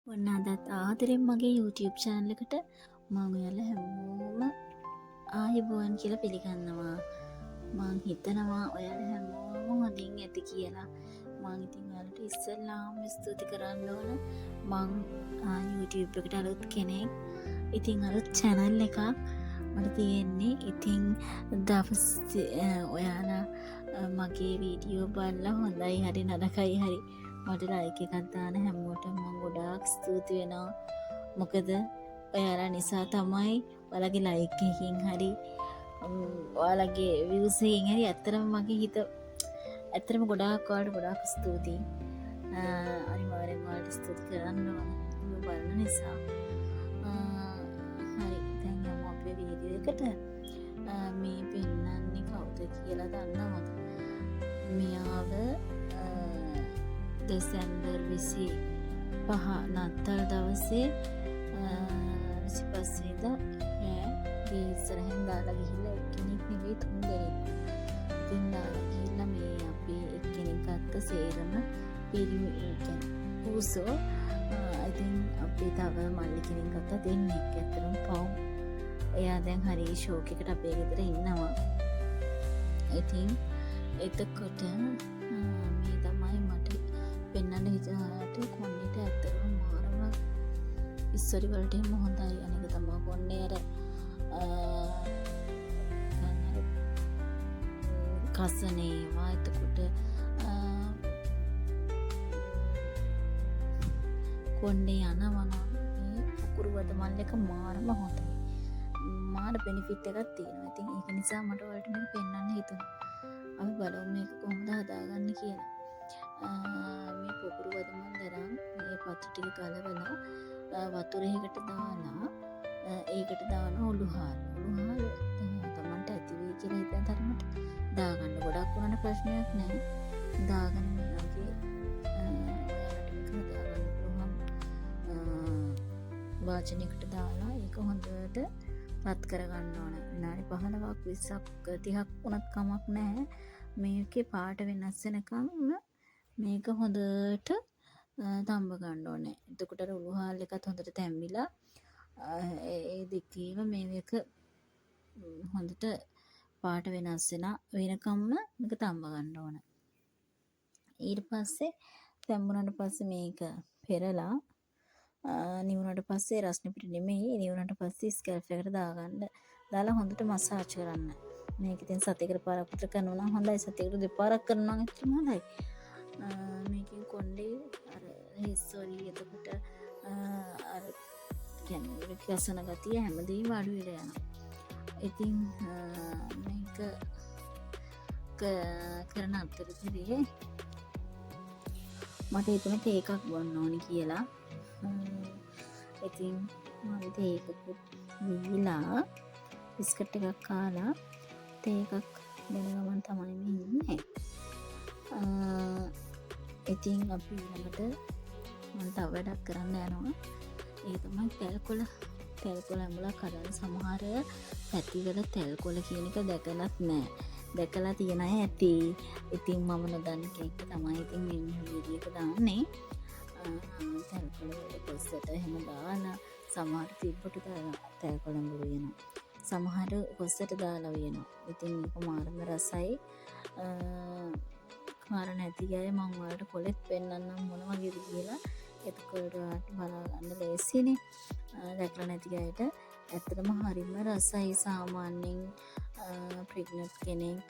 ඔන්න අදත් ආදරෙන් මගේ YouTube channel එකට මම ඔයාලා හැමෝම ආයුබෝවන් කියලා පිළිගන්නවා. මං හිතනවා ඔයාලා හැමෝම හොඳින් ඇති කියලා. මං ඉතින් ඔයාලට ඉස්සෙල්ලාම ස්තුති කරන්න ඕන. මං YouTube එකට අලුත් කෙනෙක්. ඉතින් අලුත් channel එකක් මට තියෙන්නේ. ඉතින් දවස් ඔයාලා මගේ වීඩියෝ බලලා හොඳයි හරි නරකයි හරි මට ලයික් එකක් දාන හැමෝටම මම ගොඩාක් ස්තුති වෙනවා. මොකද ඔයාලා නිසා තමයි ඔයාලගේ ලයික් එකකින් හරි ඔයාලගේ views එකකින් හරි ඇත්තටම මගේ හිත ඇත්තටම ගොඩාක් ඔයාලට ගොඩාක් ස්තුතියි. අනිවාර්යෙන් ඔයාලට ස්තුති කරන්න ඕන බලන නිසා. හරි දැන් යමු අපේ වීඩියෝ එකට. මේ පෙන්නන්නේ කවුද කියලා දන්නවද? මෙයාව දෙසැම්බර් 25 නත්තල් දවසේ 25 වෙනිදා ගේ ඉස්සරහින් දාලා ගිහිල්ලා එක්කෙනෙක් නෙවෙයි 3 දෙනෙක්. ඉතින් දාලා ගිහිල්ලා මේ අපි එක්කෙනෙක් ගත්ත සේරම පිරිමි කියන්නේ ඌසෝ. ඉතින් අපි තව මල්ලි කෙනෙක් ගත්තා දෙන්නෙක්. ඇත්තටම පව්. එයා දැන් හරි ෂෝක් එකට අපේ ගෙදර ඉන්නවා. ඉතින් එතකොට මේ තමයි මට පෙන්වන්න හිතනට කොන්නේට ඇත්තටම මාරම ඉස්සරි වලට එම හොඳයි. අනික තමයි කොන්නේ අර කසනේවා එතකොට කොන්නේ යනවා නම් මේ පුකුරු වද මල් එක මාරම හොඳයි. මාර බෙනිෆිට් එකක් තියෙනවා. ඉතින් ඒක නිසා මට ඔයාලට මේක පෙන්වන්න හිතුණා. අපි බලමු මේක කොහොමද හදාගන්නේ කියලා. මේ පුකුරු වද මල් දරන් මේ පතු ටික ගලවලා වතුරේකට දාලා ඒකට දාන උළුහාර. උළුහාර තමන්ට ඇති වෙයි කියලා හිතන තරමට දාගන්න. ගොඩක් වුණාට ප්‍රශ්නයක් නැහැ. දාගන්න මේ වගේ ඔයාලට මේක හදාගන්න පුළුවන්. වාචනයකට දාලා ඒක හොඳට රත් කරගන්න ඕන. විනාඩි 15ක් 20ක් 30ක් වුණත් කමක් නැහැ. මේකේ පාට වෙනස් වෙනකම් මේක හොඳට තම්බ ගන්න ඕනේ. එතකොට අර උළුහාල් එකත් හොඳට තැම්බිලා ඒ දෙකේම මේක හොඳට පාට වෙනස් වෙනකම්ම මේක තම්බ ගන්න ඕන. ඊට පස්සේ තැම්බුණාට පස්සේ මේක පෙරලා නිවුණාට පස්සේ රස්නේ පිට නෙමෙයි නිවුණාට පස්සේ ස්කැල්ප් එකට දාගන්න. දාලා හොඳට මසාජ් කරන්න. මේක ඉතින් සතියකට පාරක් විතර කරනවා නම් හොඳයි. සතියකට දෙපාරක් කරනවා නම් ඇත්තටම හොඳයි. මේකෙන් කොණ්ඩේ අර හිස්සෝරි එතකොට අර කියන්නේ කසන ගතිය හැමදේම අඩු වෙලා යනවා. ඉතින් මේක කරන අතරතුරේ මට හිතුණා තේ එකක් බොන්න ඕනි කියලා. ඉතින් මම තේ එකකුත් බීලා බිස්කට් එකක් කාලා තේ එකක් බොන ගමන් තමයි මේ ඉන්නේ. ඉතින් අපි ළඟට මම තව වැඩක් කරන්න යනවා. ඒ තමයි තෙල්කොළ ඇඹුලා කරන. සමහර පැතිවල තෙල්කොළ කියන එක දැකලත් නැහැ. දැකලා තියන අය ඇති. ඉතින් මම නොදන්න කෙනෙක් තමයි ඉතින් මේ වීඩියෝ එක දාන්නේ. තෙල්කොළ වල කොස්සට එහෙම දාලා සමහර තිබ්බට තෙල්කොළ ඇඹුරු වෙනවා. සමහර කොස්සට දාලා වෙනවා. ඉතින් මේක මාරම රසයි. කාර නැති අය මම ඔයාලට කොලෙත් පෙන්නන්නම් මොන වගේද කියලා. එතකොට ඔයාලට බලා ගන්න ලේසියිනේ. දැකලා නැති අයට ඇත්තටම හරිම රසයි. සාමාන්‍යයෙන් ප්‍රෙග්නන්ට් කෙනෙක්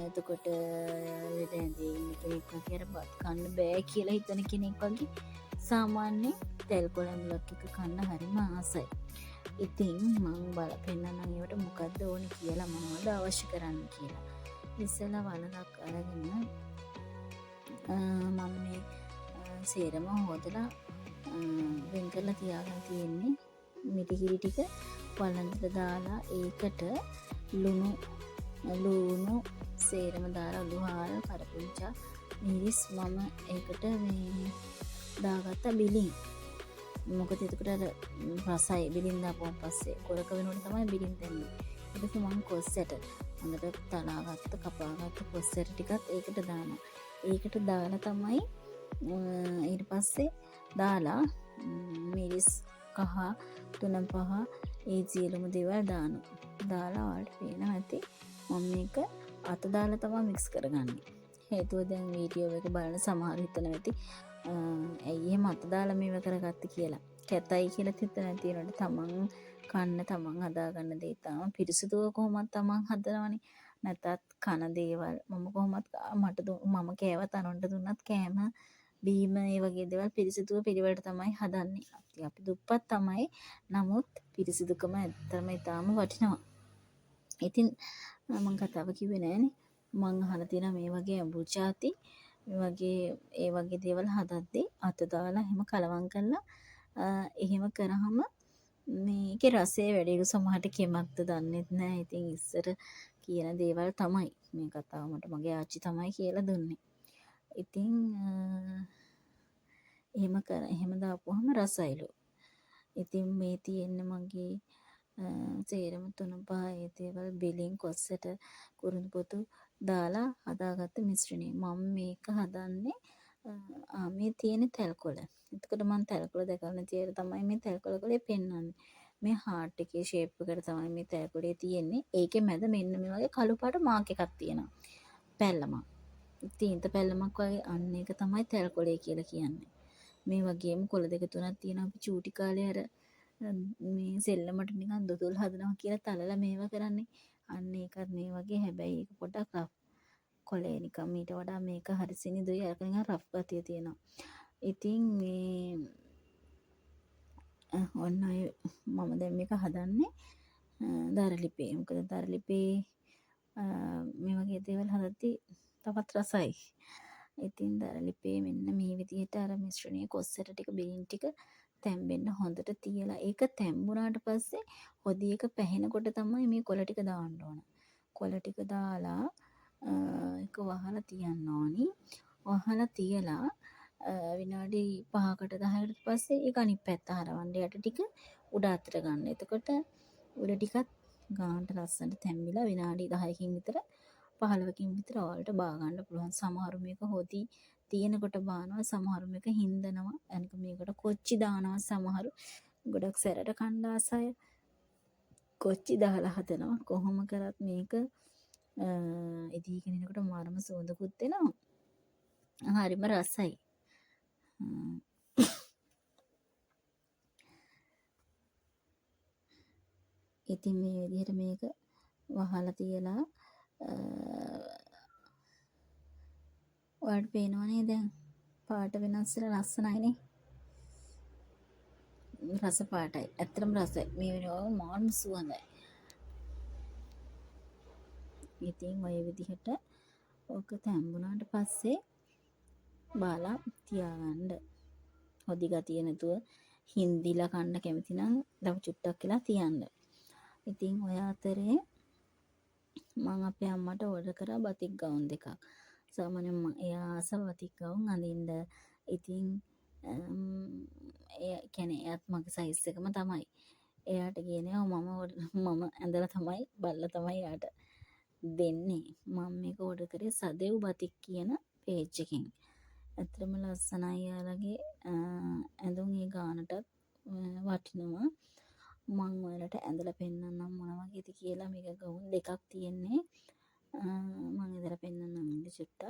එතකොට ලෙඩ ඇඳේ ඉන්න කෙනෙක් වගේ අර බත් කන්න බෑ කියලා හිතන කෙනෙක් වගේ සාමාන්‍යයෙන් තෙල්කොළ ඇඹුලක් එක කන්න හරිම ආසයි. ඉතින් මම පෙන්නන්නම් ඒවට මොකද්ද ඕනේ කියලා මොනවද අවශ්‍ය කරන්නේ කියලා. ඉස්සෙල්ලා වලක් අරගෙන මම මේ සේරම හොදලා වෙන් කරලා තියාගෙන තියෙන්නේ. මිටිකිරි ටික වලන්ට දාලා ඒකට ලුණු සේරම දාලා උළුහාර කරපිංචා මිරිස් මම ඒකට මේ දාගත්ත බිලින්. මොකද එතකොට අර රසයි බිලින් දාපුවන් පස්සේ කොරක වෙනකොට තමයි බිලින් දෙන්නේ. ඊට පස්සේ මම කොස්සට හොඳට තලාගත්ත කපාගත්ත කොස්සට ටිකත් ඒකට දානවා. ඒකට දාලා තමයි ඊට පස්සේ දාලා මිරිස් කහ 3-5 ඒ සියලුම දේවල් දාලා ඔයාලට පේනවා ඇති මම මේක අත දාලා තමයි මික්ස් කරගන්නේ. හේතුව දැන් වීඩියෝ එක බලන සමහර හිතනවා ඇති ඇයි එහෙම අත දාලා මේව කරගත්තේ කියලා. කැතයි කියලා හිතන තියෙනකොට තමන් කන්න තමන් හදාගන්න දේ තමයි පිරිසිදුව කොහොමද තමන් හදනවනේ. නැතත් කන දේවල් මම කොහොමත් මම කෑවත් අනුන්ට දුන්නත් කෑම බීම ඒ වගේ දේවල් පිරිසිදුව පිළිවෙලට තමයි හදන්නේ. අපි දුප්පත් තමයි. නමුත් පිරිසිදුකම ඇත්තම ඊටාම වටිනවා. ඉතින් මම කතාව කිව්වේ නෑනේ. මං අහලා තියෙනවා මේ වගේ අඹුචාති මේ වගේ ඒ වගේ දේවල් හදද්දී අත දාලා එහෙම කලවම් කරලා එහෙම කරාම මේකේ රසය වැඩිලු. සමහරට කෙමක්ද දන්නෙත් නෑ. ඉතින් ඉස්සර කියන දේවල් තමයි මේ කතාව මට මගේ ආච්චි තමයි කියලා දුන්නේ. ඉතින් එහෙම දාපුවාම රසයිලු. ඉතින් මේ තියෙන්නේ මගේ සේරම 3-5 ඒ දේවල් බෙලින් කොස්සට කුරුඳු පොතු දාලා හදාගත්ත මිශ්‍රණය. මම මේක හදන්නේ මේ තියෙන තැල්කොළ. එතකොට මම තැල්කොළ දැකලා නැති අය තමයි මේ තැල්කොළ කොලේ පෙන්වන්නේ. මේ හાર્ට් එකේ ෂේප් එකට තමයි මේ තැල්කොළේ තියෙන්නේ. ඒකේ මැද මෙන්න මේ වගේ කළු පාට මාක් එකක් තියෙනවා. පැල්ලමක්. තීන්ත පැල්ලමක් වගේ අන්න ඒක තමයි තැල්කොළේ කියලා කියන්නේ. මේ වගේම කොළ 2-3ක් තියෙනවා. අපි චූටි කාලේ අර මේ සෙල්ලමට නිකන් දොතොල් හදනවා කියලා තලලා මේවා කරන්නේ. අන්න ඒකත් මේ වගේ. හැබැයි ඒක පොඩක් රෆ්. කොළේ නිකන් මීට වඩා මේක හරි සිනිඳුයි. අරක නිකන් රෆ් ගතිය තියෙනවා. ඉතින් මේ ඔන්න ඔය මම දැන් මේක හදන්නේ දරලිපේ. මොකද දරලිපේ මේ වගේ දේවල් හදද්දී තවත් රසයි. ඉතින් දරලිපේ මෙන්න මේ විදිහට අර මිශ්‍රණයේ කොස්සට ටික බෙලින් ටික තැම්බෙන්න හොඳට තියලා ඒක තැම්බුණාට පස්සේ හොදි එක පැහෙනකොට තමයි මේ කොළ ටික දාන්න ඕන. කොළ ටික දාලා ඒක වහලා තියන්න ඕනි. වහලා තියලා විනාඩි 5කට 10කට පස්සේ ඒක අනිත් පැත්ත හරවන්න යට ටික උඩ අතට ගන්න. එතකොට උඩ ටිකත් ගානට ලස්සනට තැම්බිලා විනාඩි 10කින් විතර 15කින් විතර ඔයාලට බා ගන්න පුළුවන්. සමහරු මේක හොදි තියෙනකොට බානවා, සමහරු මේක හින්දනවා. අනික මේකට කොච්චි දානවා සමහරු. ගොඩක් සැරට කන්න ආස අය කොච්චි දාලා හදනවා. කොහොම කරත් මේක ඉදීගෙන එනකොට මාරම සුවඳකුත් එනවා. හරිම රසයි. ඉතින් මේ විදිහට මේක වහලා තියලා ඔයාලට පේනවනේ දැන් පාට වෙනස් වෙලා ලස්සනයිනේ. රස පාටයි. ඇත්තටම රසයි. මේ වෙනවා මාර්ම සුවඳයි. ඉතින් ඔය විදිහට ඔක තැම්බුණාට පස්සේ බාලා තියාගන්න. හොදි ගතිය නැතුව හින්දිලා කන්න කැමති නම් තව චුට්ටක් කියලා තියන්න. ඉතින් ඔය අතරේ මම අපේ අම්මට ඕඩර් කරා බතික් ගවුන් දෙකක්. සාමාන්‍යයෙන් එයා ආස බතික් ගවුන් අඳින්න. ඉතින් එයාත් මගේ සයිස් එකම තමයි. එයාට කියන්නේ මම ඇඳලා තමයි බල්ලා තමයි එයාට දෙන්නේ. මම මේක ඕඩර් කරේ සදෙව් බතික් කියන පේජ් එකෙන්. ඇත්තටම ලස්සනයි යාළගේ ඇඳුම් ඒ ගානටත් වටිනවා. මම ඔයාලට ඇඳලා පෙන්නන්නම් මොන වගේද කියලා. මේක ගවුන් දෙකක් තියෙන්නේ. මම ඇඳලා පෙන්නන්නම් ඉන්න චුට්ටක්.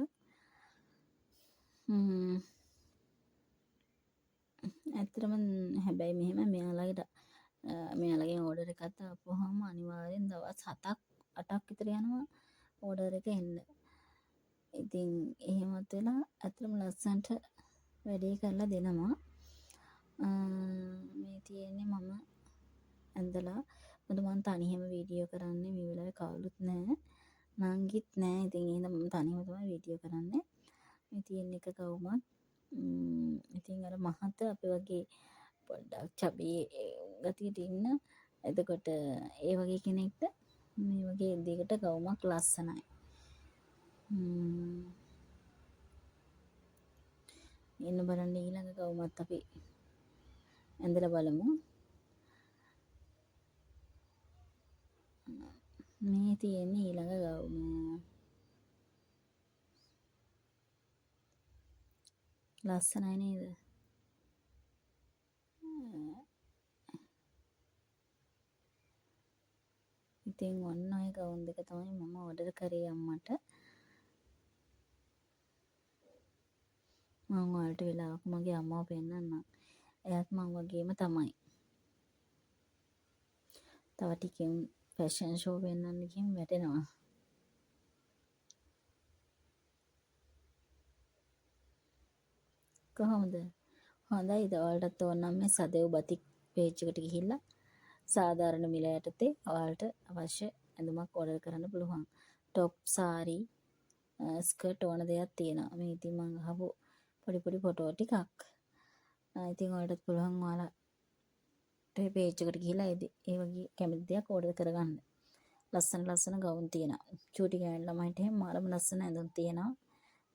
ඇත්තටම හැබැයි මෙහෙම මෙයාලගෙන් ඕඩර් එකක් දාපුවාම අනිවාර්යෙන් දවස් 7ක් 8ක් විතර යනවා ඕඩර් එක එන්න. ඉතින් එහෙමත් වෙලා ඇත්තටම ලස්සනට වැඩේ කරලා දෙනවා. මේ තියෙන්නේ මම ඇඳලා මොකද මම තනියම වීඩියෝ කරන්නේ මේ වෙලාවේ කවුරුත් නැහැ. නංගිත් නැහැ. ඉතින් එහෙනම් මම තනියම තමයි වීඩියෝ කරන්නේ. මේ තියෙන එක ගවුමක්. ඉතින් අර මහත අපි වගේ පොඩ්ඩක් චබී ගතියට ඉන්න. එතකොට ඒ වගේ කෙනෙක්ට මේ වගේ දෙයකට ගවුමක් ලස්සනයි. එන්න බලන්න ඊළඟ ගවුමත් අපි ඇඳලා බලමු. මේ තියෙන්නේ ඊළඟ ගවුම. ලස්සනයි නේද? ඉතින් ඔන්න ඔය ගවුම් දෙක තමයි මම ඕඩර් කරේ අම්මට. මම ඔයාලට වෙලාවක මගේ අම්මව පෙන්නන්නම්. එයාත් මං වගේම තමයි. තව ටිකෙන් ෆැෂන් ෂෝ පෙන්නන්න ගිහින් වැටෙනවා. කොහොමද? හොඳයිද? ඔයාලටත් ඕන නම් මේ සදෙව් බතික් පේජ් එකට ගිහිල්ලා සාධාරණ මිල යටතේ ඔයාලට අවශ්‍ය ඇඳුමක් ඕඩර් කරන්න පුළුවන්. টොප්, සාරි, ස්කර්ට් ඕන දෙයක් තියෙනවා. මේ ඉතින් මං අහපු පොඩි පොඩි ෆොටෝ ටිකක්. ඉතින් ඔයාලටත් පුළුවන් ඔයාලට පේජ් එකට ගිහිල්ලා ඒ වගේ කැමති දෙයක් ඕඩර් කරගන්න. ලස්සන ගවුම් තියෙනවා. චූටි ගෑනු ළමයිට එහෙම මාරම ලස්සන ඇඳුම් තියෙනවා.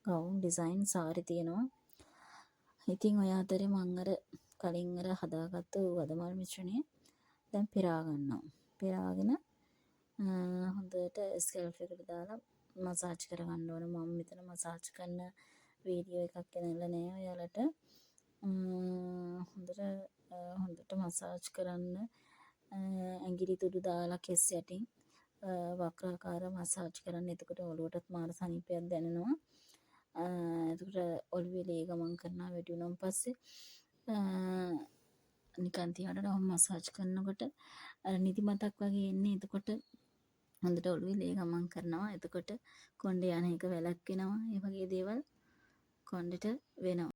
ගවුම් ඩිසයින් සාරි තියෙනවා. ඉතින් ඔය අතරේ මං අර කලින් අර හදාගත්තු වදමල් මිශ්‍රණය දැන් පෙරා ගන්නවා. පෙරාගෙන හොඳට ස්කැල්ප් එකට දාලා මසාජ් කරගන්න ඕන. මම මෙතන මසාජ් කරන වීඩියෝ එකක් ගෙනල්ලා නෑ ඔයාලට. හොඳට මසාජ් කරන්න ඇඟිලි තුඩු දාලා කෙස් යටින් වක්‍රාකාර මසාජ් කරන්න. එතකොට ඔළුවටත් මාර සනීපයක් දැනෙනවා. එතකොට ඔළුවේ ලේ ගමන් කරනවා වැඩි වුණාන් පස්සේ නිකන් තියාගෙන මසාජ් කරනකොට අර නිදිමතක් වගේ එන්නේ. එතකොට හොඳට ඔළුවේ ලේ ගමන් කරනවා. එතකොට කොණ්ඩේ යන එක වැළැක්වෙනවා. ඒ වගේ දේවල් කොණ්ඩෙට වෙනවා.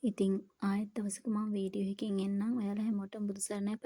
ඉතින් ආයෙත් දවසක මම වීඩියෝ එකකින් එන්නම්. ඔයාලා හැමෝටම බුදු සරණයි.